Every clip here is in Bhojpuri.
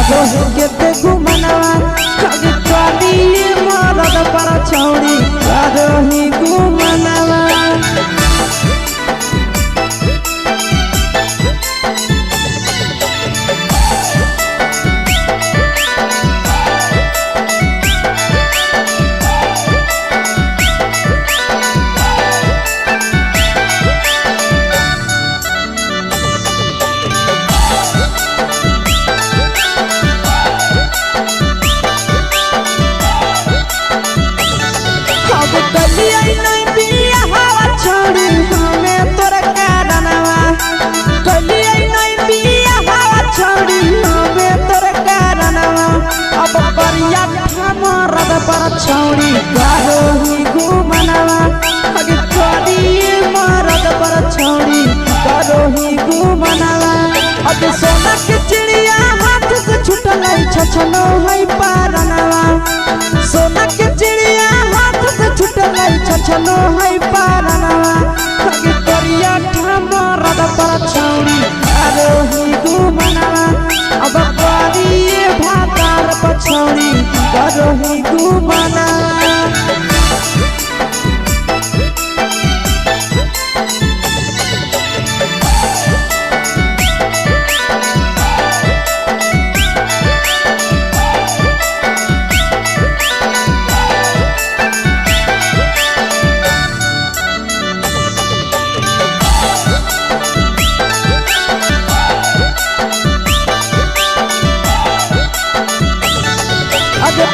करो के घुमनवा कभी पानी मरद पर छौड़ी करो ही घुमनवा। छौड़ी करो ही घुमनवा अगे छोड़ी मरद पर छौड़ी करो ही घुमनवा। अगे सोना के चिड़िया हाथ से छूटल छछनो है पारनवा। सोना के चिड़िया हाथ से छूटल छछनो है पारनवा। अगे करिया मरद पर छौड़ी करो ही घुमनवा। अब करिए भातार पर छौड़ी करो ही घुमनवा।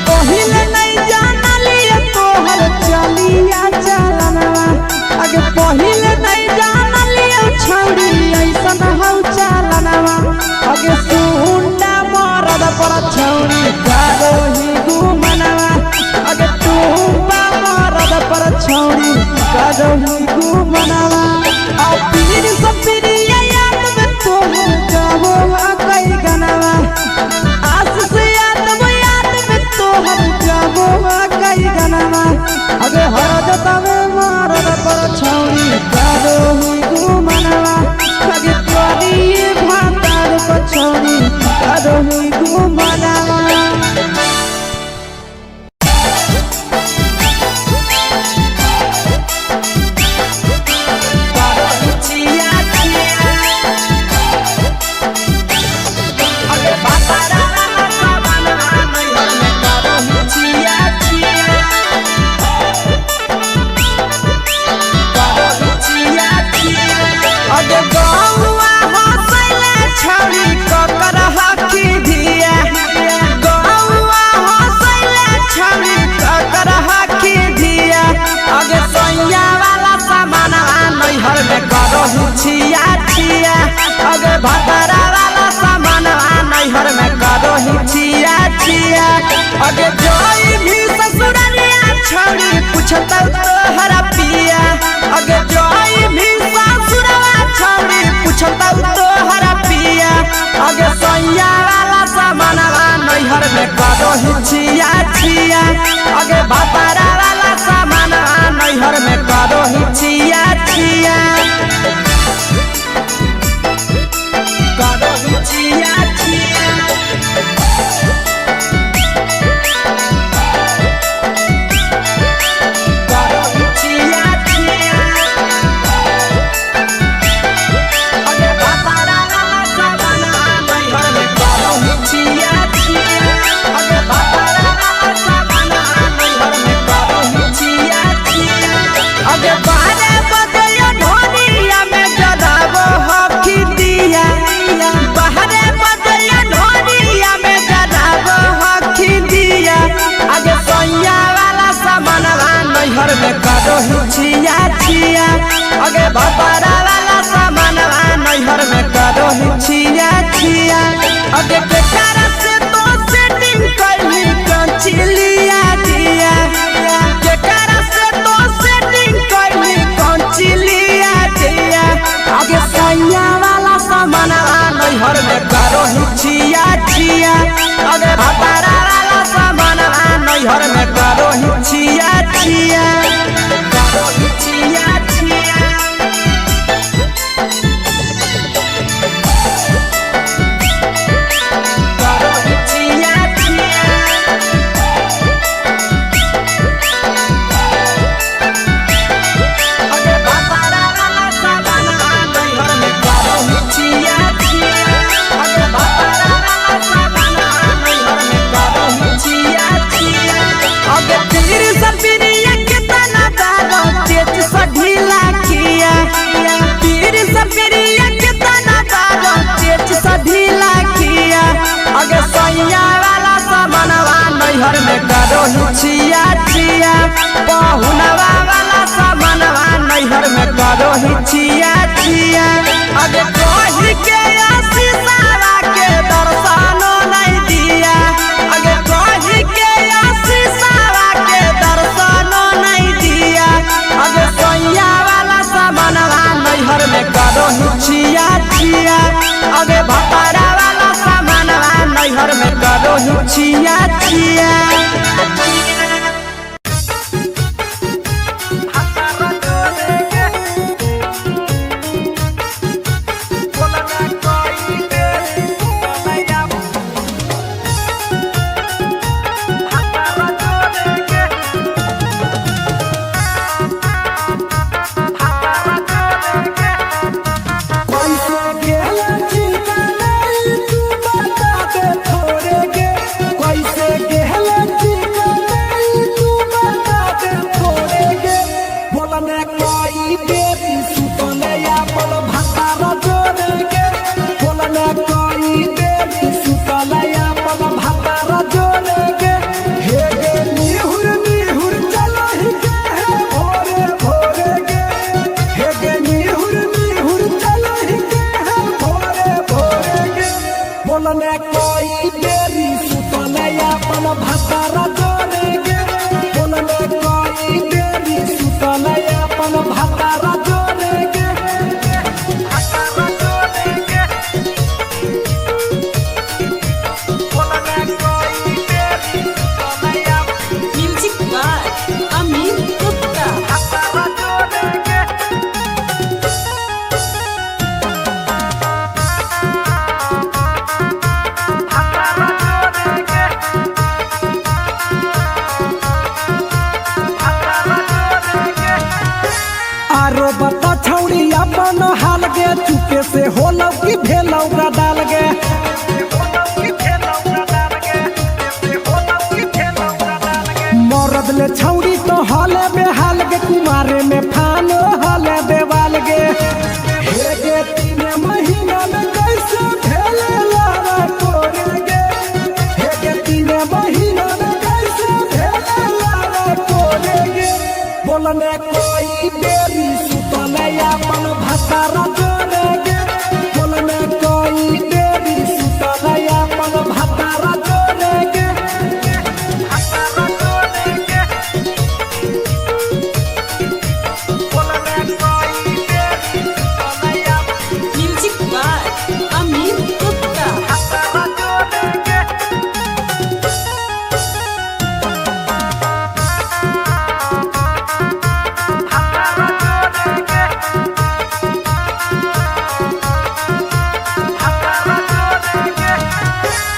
पहिले नहीं जानलिए तोहर चलिया चलनवा। अगे पहिले नहीं जानलिए छौड़ी ऐसन हौ चलनवा। अगे सुंडा मरद पर छौड़ी करो ही घुमनवा। अगे टूपा मरद पर छौड़ी करो ही घुमनवा। और पीर सब पीरिया याद में तोहर कहो कई गनवा। आस से कई गनवा। अगे हरजत में मरद पर छौड़ी करो ही घुमनवा। अगे करिए भातार पर छौड़ी करो ही घुमनवा। अगे भतरा वाला सामान नैहर में करो ही छिया छिया। अगे जोई भी ससुरलिया छौड़ी पूछता तोहरा पिया। अगे जोई भी ससुरवा छौड़ी पूछता तोहरा पिया। अगे सैया वाला सामान नैहर में करो ही छिया छिया। अगे भतरा वाला सामान नैहर में करो ही छिया छिया। करो ही छिया छिया। अगे भतरा वाला सामान नैहर में करो ही छिया छिया। अगे केकरा से तो सेटिंग कइली कंचिलिया दिया। केकरा से तो सेटिंग कइली कंचिलिया दिया। अगे सैया वाला सामान नैहर में करो ही छिया छिया। अगे भतरा वाला सामान नैहर में करो ही छिया छिया। नैहर में करो छिया छिया पहुनवा वाला सामानवा नैहर में करो छिया छिया अगे कही के आशीषवा के दर्शनो नहीं दिया अगे कही के आशीषवा के दर्शनो नहीं दिया अगे सोया वाला सामानवा नैहर में करो छिया छिया अगे भतारा वाला सामानवा नैहर में करो छिया छिया चुके से होलौ की भेलौ का डाल गे मरद ले छौड़ी तो हले बेहाल गे कुमारे में फान हले देवाल गे हे गे 3 महीना में कैसे भेले लारा कोरे गे हे गे 3 महीना में कैसे भेले लारा कोरे गे बोलने कोई देरी सुतले अपन भतारा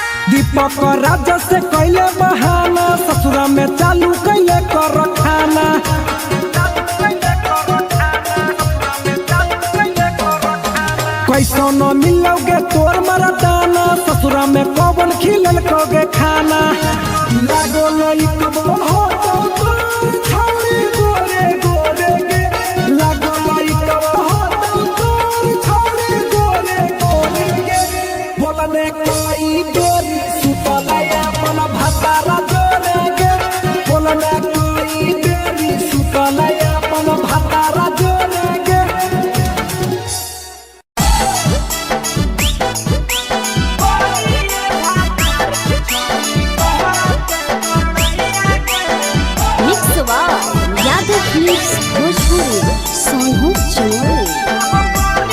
राजा से कैले बहाना ससुरा में चालू कैले कर खाना कैसो न मिलोगे तोर मरदाना ससुरा में कौन खिलल कोगे खाना लागो लई कब हो तो छौरी गोरे गोरे गे लागो लई कब हो तो छौरी गोरे गोरे गे बोलने कोई देरी भतारा जोरे गे बोलने कोई देरी सुतले अपन भतारा जोरे गे मिक्सवा यादव मिक्स भोजपुरी सोनू चोरी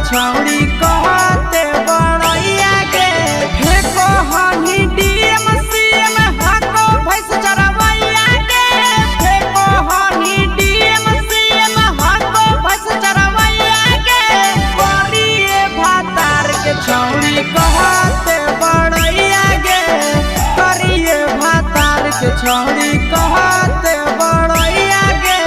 छौड़ी कहते बड़ैया के फेको हनी डीएम सीएम हको भैंस चरवैया के फेको हनी डीएम सीएम हको भैंस चरवैया के करिए भातार के छौड़ी कहते बड़ैया के करिए भातार के छौड़ी कहते बड़ैया के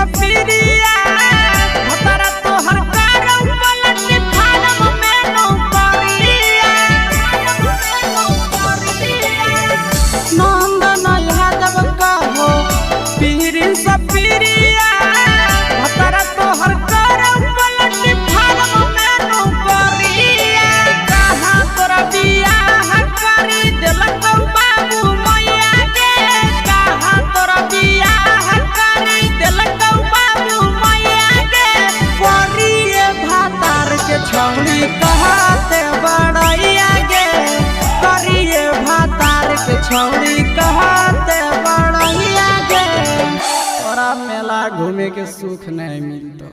सफिरिया भतरा तोहर करौ पलट फारम में नौकरिया नंदन यादव कहो पीरी सफिरिया भतरा तोहर करौ पलट फारम में नौकरिया कहाँ तोरा बियाह करी देलकौ बाबू मैया के कहाँ तोरा बियाह करी देलकौ बाबू मैया के करिए भातार के छौड़ी कहते बड़ैया गे करिए भातार के छौड़ी कहते बड़ैया गे तोरा मेला घूमे के सुख नहीं मिलता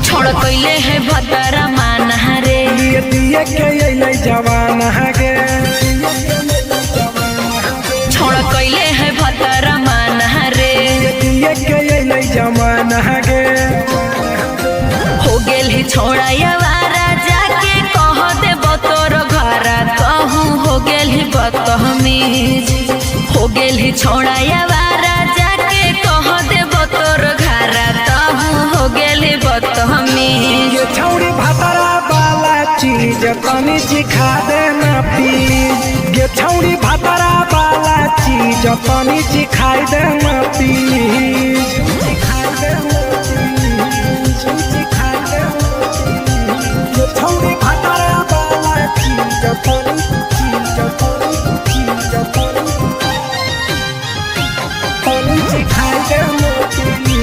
छोड़ कैले है भतरा मान रे दिए के अइलै जवान गे छोड़ कैले है भतरा मान रे दिए के अइलै जवान गे हो गेल ही छोड़ा यावारा जाके कह देबो तोर घर कहूँ हो गेल ही बदतमीज हो गेल ही छोड़ा यावारा जाके कह देबो तोर घर कहूँ हो गेल ही बदतमीज ये छौड़ी भतरा वाला चीज तनी सिखा देना प्लीज ये छौड़ी भतरा वाला चीज तनी सिखाई देना प्लीज सिखाई देना प्लीज सिखाई देना ये छौड़ी भतरा वाला चीज तनी सिखाई देना प्लीज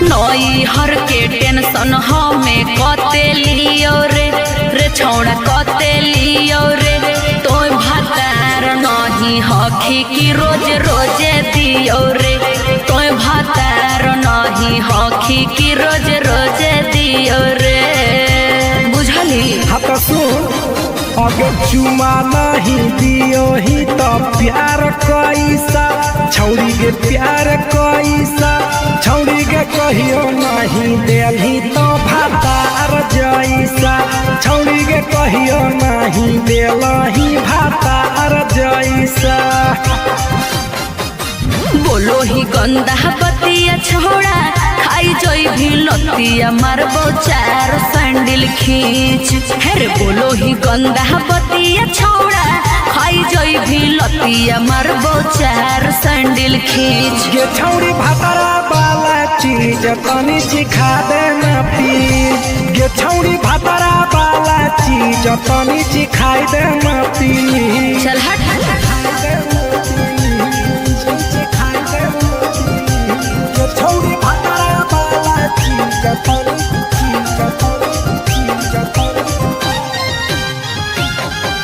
नई हर के टेंशन हमें कते लियो रे छौड़ा कते लियो रे तो भतार नहीं हखी की रोज रोजे दियो रे तो भतार नहीं हखी की रोज रोजे दियो रे बुझली हाथ सुन अगर चुमा नहीं दियो ही तो प्यार कैसा छौड़ी के प्यार कैसा छौड़ी के कहियो नहीं देलही तो भातार जैसा छौड़ी के कहियो नहीं देलही भातार जैसा बोलो ही गंदा बतिया छोड़ा खाई जोई भी लतिया मारबो चार सैंडल खींच हेरे बोलो ही गंदा बतिया छोड़ा खाई जोई भी लतिया मारबो चार सैंडल खींच ये छौड़ी भतरा वाला चीज तनी सिखा देना प्लीज ये छौड़ी भतरा वाला चीज तनी सिखाई देना प्लीज चल हट छौड़ी भतरा वाला चीज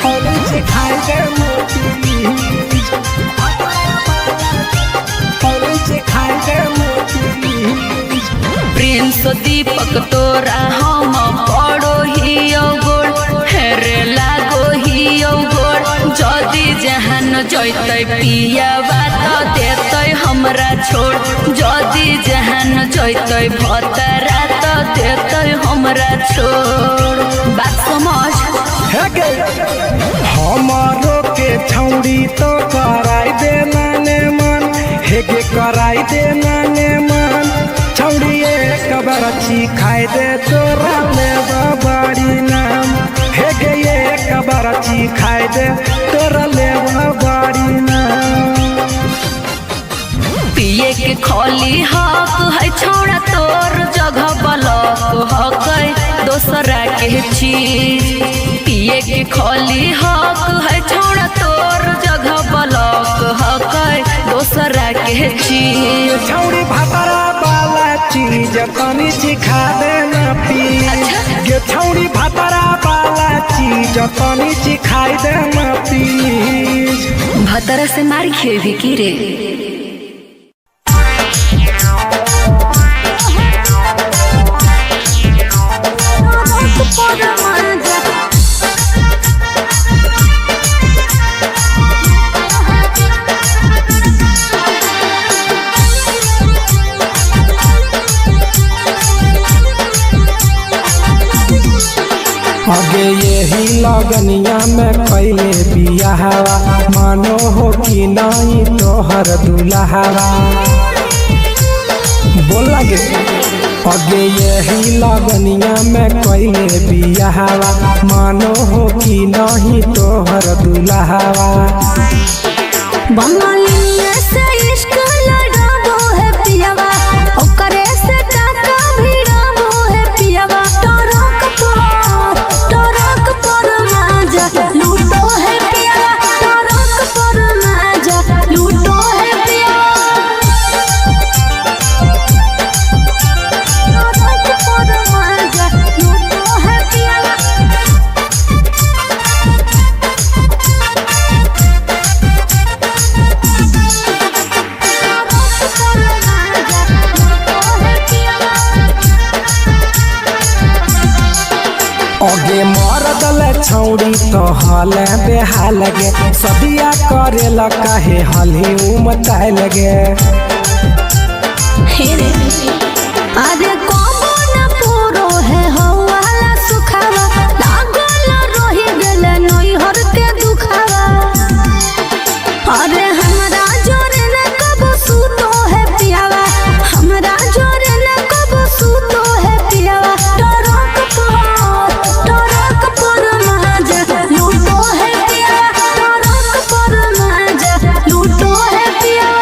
तनी सिखाई देना प्लीज सिखाई देना प्लीज प्रिंस दीपक तोरा हम पड़ो ही गोल हेरे लागो ही गोल जदी जहान जैतै पिया बात देतै हमरा छोड़ जदी जहान जैतै भतरा तो देतै हमरा छोड़ बात समझ हमारो के छौड़ी तो कराई देना ने मन हेगे कराई देना ने मन छौड़ी एक बरछी खाई दे तोरा ले बड़ी नाम हेगे एक बरछी खाई दे तोरा ले बड़ी नाम पिए के खोली हक है छोड़ा तोर जगह बलक हक दोसरा के चीज पिए के खोली हक है छोड़ा तोर जगह बलक हक दोसरा के चीज छौड़ी भतरा वाला चीज चीज तनी सिखा देना प्लीज। गे छौड़ी भतरा वाला चीज तनी सिखाई देना प्लीज। भतरा से मार खेबी की रे। आगे यही लगनिया में कैले बियाहवा मानो हो कि नहीं तोहर दुल्हवा बोल लगे। आगे यही लगनिया में कैले बियाहवा मानो हो कि नहीं तोहर दुल्हवा। बंगालिया से इश्क लड़ाबो है पियावा ओकरे से टाका भिड़ाबो है पियावा। टरक पर माजा लूटो है पियावा टरक पर माजा लूटो है पियावा। टरक पर माजा लूटो है पियावा। आगे मरदल छौड़ी तो हल बेहाल लगे सदिया करे काहे हली उमताए लगे। अरे कबो न पूरो है हवाला सुखावा लागल रही गेले नैहर के दुखावा। अरे हमरा जोरे न कबो सूतो है पियावा हमरा जोरे न कबो सूतो है पियावा। टरक पर माजा लूटो है पियावा टरक पर माजा लूटो है पियावा।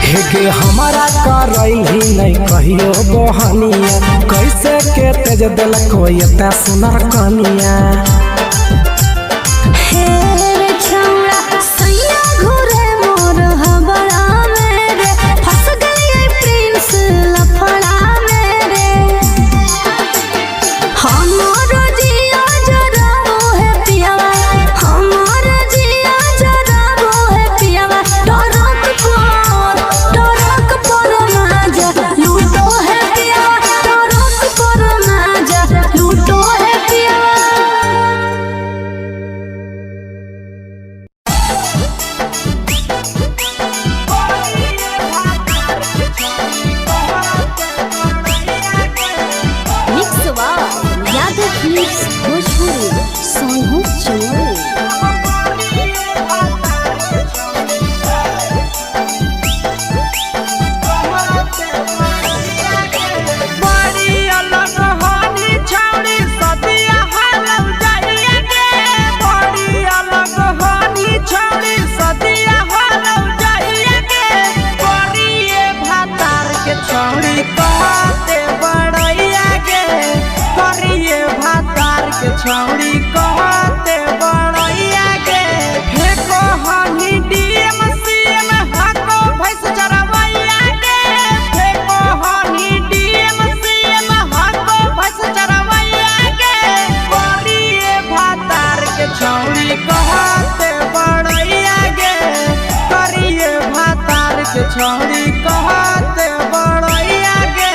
हेगे हमारा करैली नहीं कहियो बहनिया कैसे के तेज दिल कोई एता सुनर कनिया। छौड़ी कहते बड़ैया के फेको हनी डीएम सीएम हको भैंस चरवैया के फेको हनी डीएम सीएम हको भैंस चरवैया के करिए भातार के छौड़ी कहते बड़ैया के करिए भातार के छौड़ी कहते बड़ैया के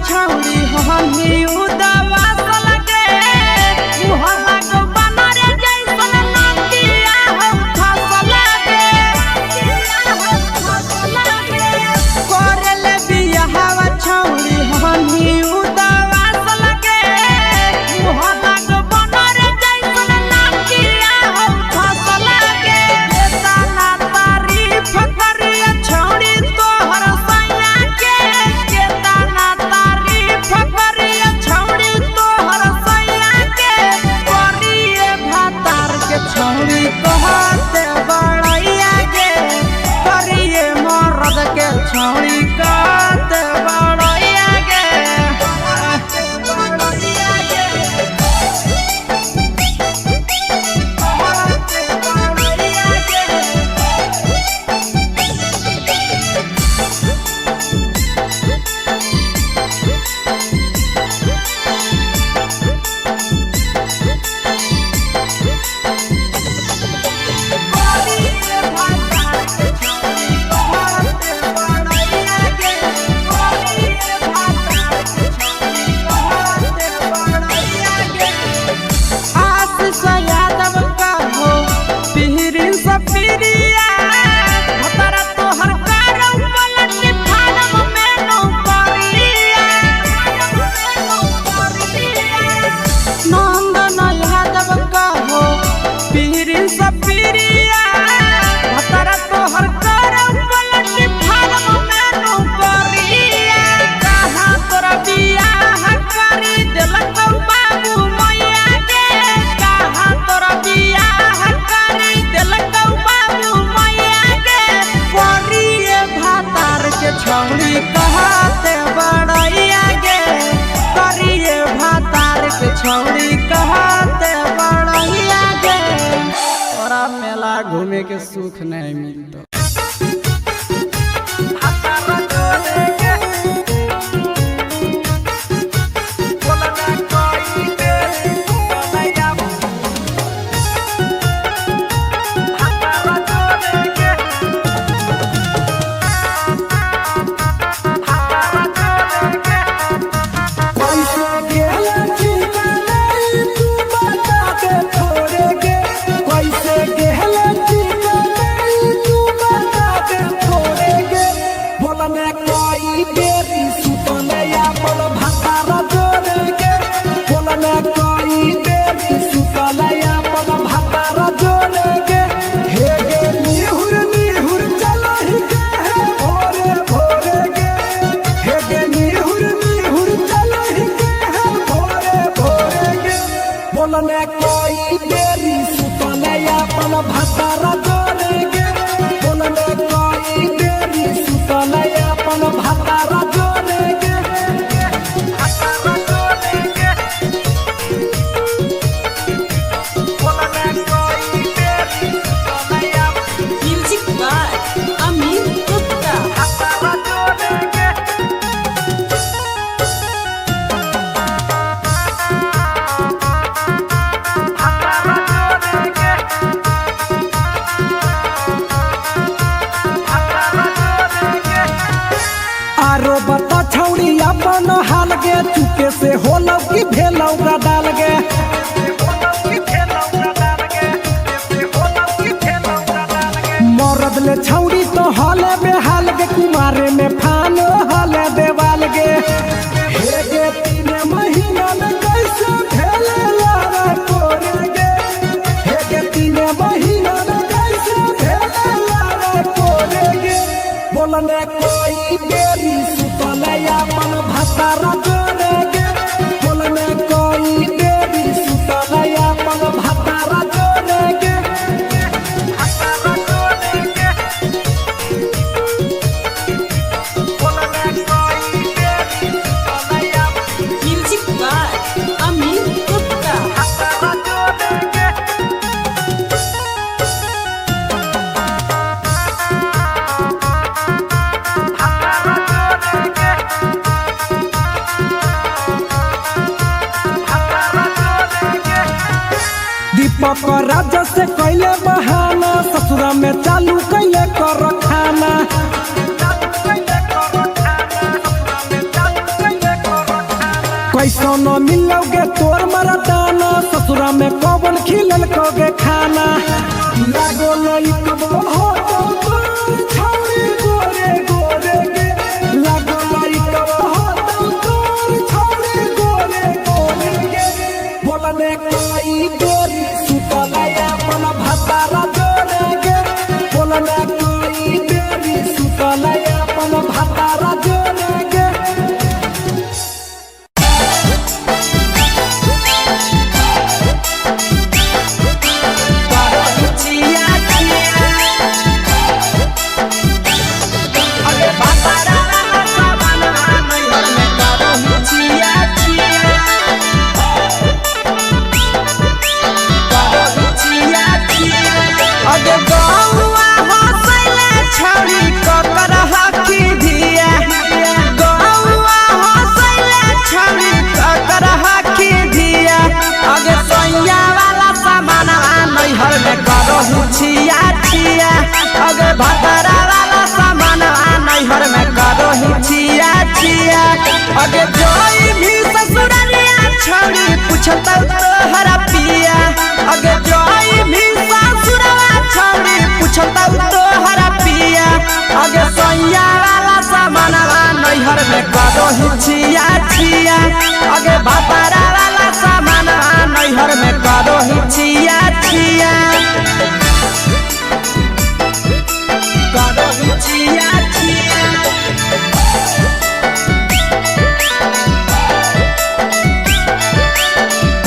छौड़ी हमी उदवा लगे छौड़ी कहते बड़ैया गे करिए भातार के छौड़ी कहते बड़ैया गे तोरा मेला घूमे के सुख नहीं मिलता। अपन हाल गे चुके से होलौ की भेलौ का डाल गे मरद ले छौड़ी तो हले बेहाल गे कुमारे में फान हले देवाल गे हे गे 3 महीना में कैसे भेले लारा कोरे गे हे गे 3 महीना में कैसे भेले लारा कोरे गे बोलने कोई बेरी सुतलया मन भातारा जोरे गे बोलने कोई बेरी सुतलया मन भातारा जोरे गे दीपक राजा से कैले बहाना ससुरा में चालू कैले कर खाना कैसो न मिलोगे तोर मरदाना ससुरा में कौन खिलल कोगे खाना लागो नहीं कबो हो तो छौरी गोरे गोरे गे लागो नहीं कबो हो तो छौरी गोरे गोरे गे बोलने कोई गोरी सुतलया मन भातारा जोरे गे बोलने कोई गोरी सुतलया मन भातारा जोरे गे छिया छिया अगे भतरा वाला सामान नैहर में करो ही छिया छिया अगे जोई भी ससुरालिया छौड़ी पूछता तोहरा पिया अगे जोई भी ससुरवा छौड़ी पूछता तोहरा पिया अगे सैया वाला सामान नैहर में करो ही छिया छिया अगे भतरा वाला सामान नैहर में करो ही छिया छिया छिया छिया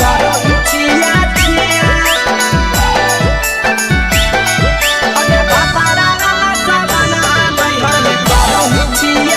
करो छिया छिया अगे भतरा वाला सामान नैहर में करो छिया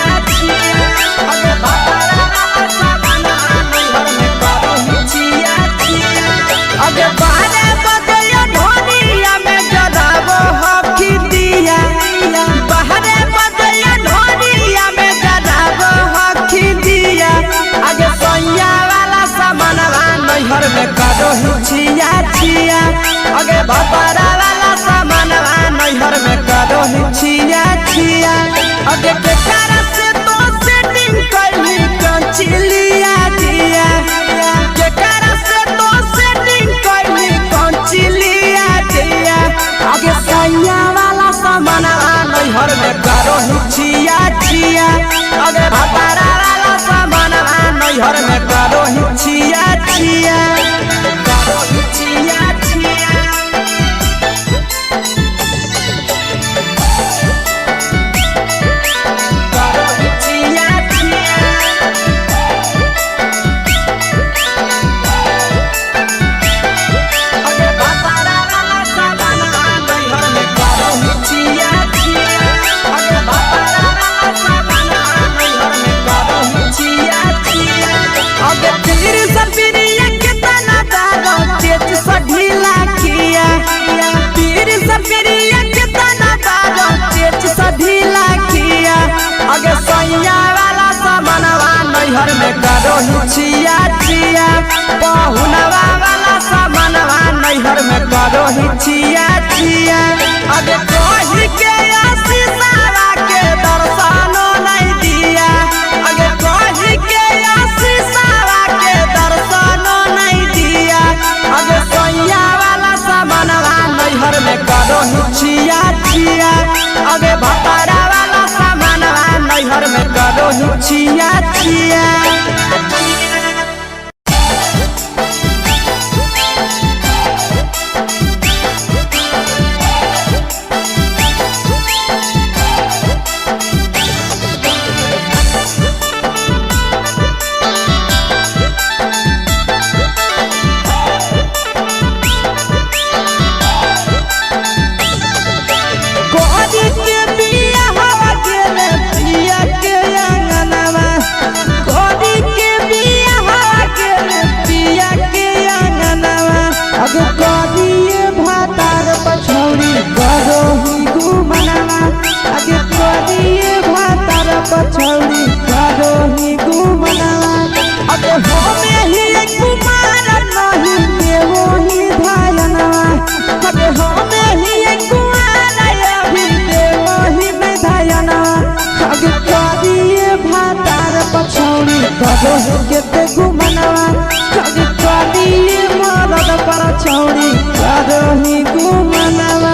छिया अगे भतरा वाला सामानवा नैहर में करो छिया छिया अगे केकरा से तो सेटिंग कैली कंचिलिया दिया केकरा से तो सेटिंग कैली कंचिलिया दिया अगे सैया वाला सामानवा नैहर में करो छिया छिया अगे भतरा वाला सामानवा नैहर में करो छिया छिया करो छिया छिया नैहर में करो छिया छिया पहुनवा वाला सामानवा नैहर में करो छिया छिया अगे कही के आशीषवा के दर्शनो नहीं दिया अगे कही के आशीषवा के दर्शनो नहीं दिया अगे सैया वाला सामानवा नैहर में करो छिया छिया अगे भतरा वाला सामानवा नैहर में करो छिया छिया पछौड़ी करो ही घुमनावा अब हमें ही कुमार नहीं देवो ही धायनवा अब हमें ही कुमार अभी देवो ही नहीं धायनवा अब करिए भातार पछौड़ी करो ही केते घुमनावा अब करिए मरद पर छौड़ी करो ही घुमनावा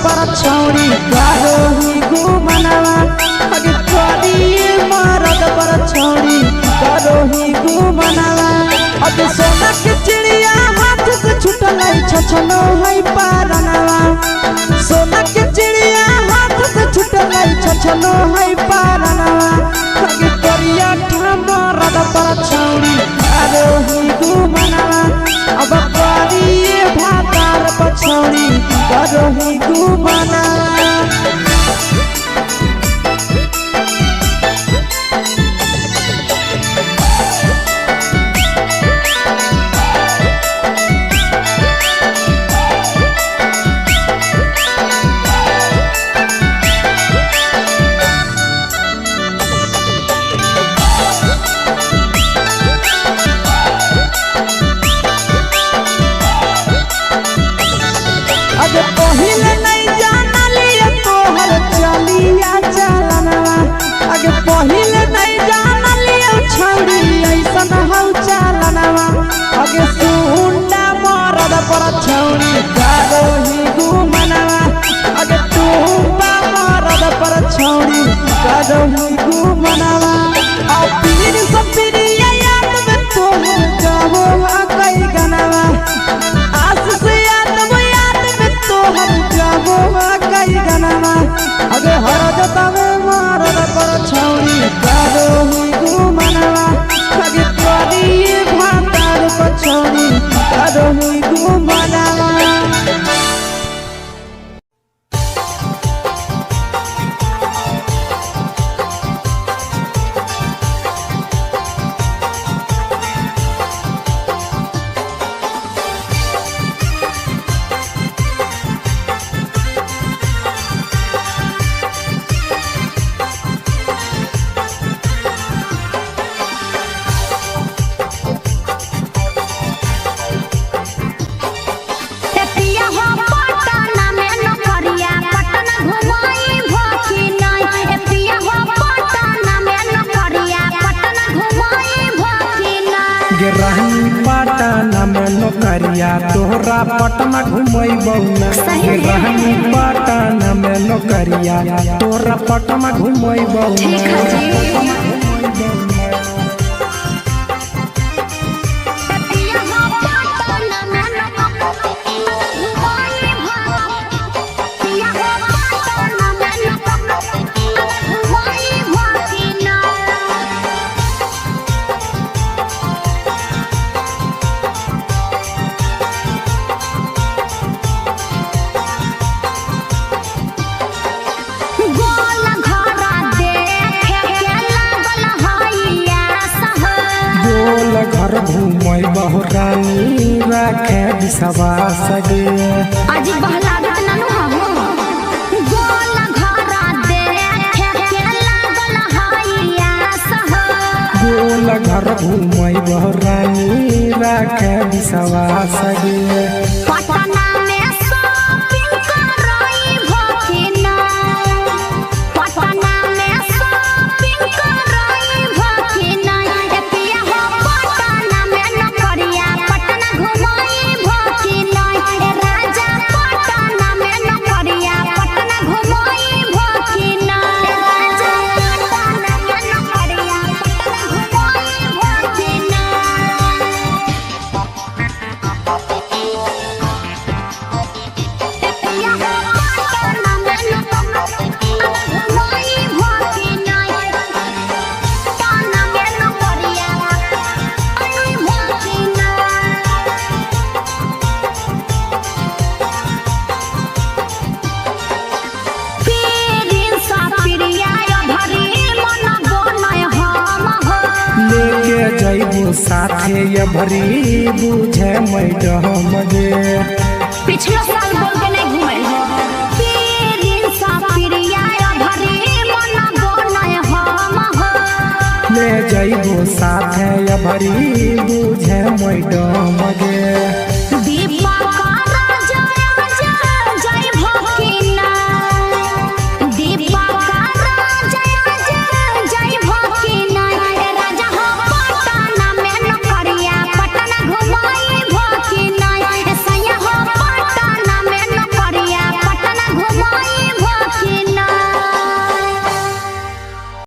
पर छौड़ी करो ही घुमनावा अगे करिए मरद पर छौड़ी करो ही घुमनावा अगे सोना के चिड़िया हाथ से छूटल छछनो है पारनावा सोना के चिड़िया हाथ से छूटल छछनो है पारनावा अगे करिया मरद पर छौड़ी करो ही घुमनावा अब करिए भातार पछौड़ी करो ही घुमनावा पहिले नहीं जानलिए तोहर चलिया चलनवा अगे पहिले नहीं जानलिए छौड़ी ऐसन हौ चलनवा अगे सुंडा मरद पर छौड़ी करो ही घुमनावा अगे टूपा मरद पर छौड़ी करो ही घुमनावा और पीर सब पीरिया याद में तोहर गावो कई गनावा आस से याद में तोहर गावो कई गनावा नौकरिया तोहरा पटना घुमैबौ ना सही में। रहनी पटना में नौकरिया तोहरा पटना घुमैबौ ठीक है जी। घर घूमै बहुरानी राखे विश्वास गे आज बहलागत नानू हो गोल घरा देखे के लागल हइया सह गोल घर घूमै बहुरानी राखे विश्वास गे पटना में शॉपिंग करई भकिना पटना में शॉपिंग करई भकिना एतिया हो पटना में नौकरिया पटना घुमई भकिना ए राजा पटना में नौकरिया पटना घुमई भकिना राजा पटना में नौकरिया पटना घुमई भकिना लेके जइबो साथे ये भरी बुझे मैडम गे पिछला साल बोल के नहीं घुमल हो पीरिन सा पिरिया भरी मन बनय हम हो ले जइबो साथे ये भरी बुझे मैडम गे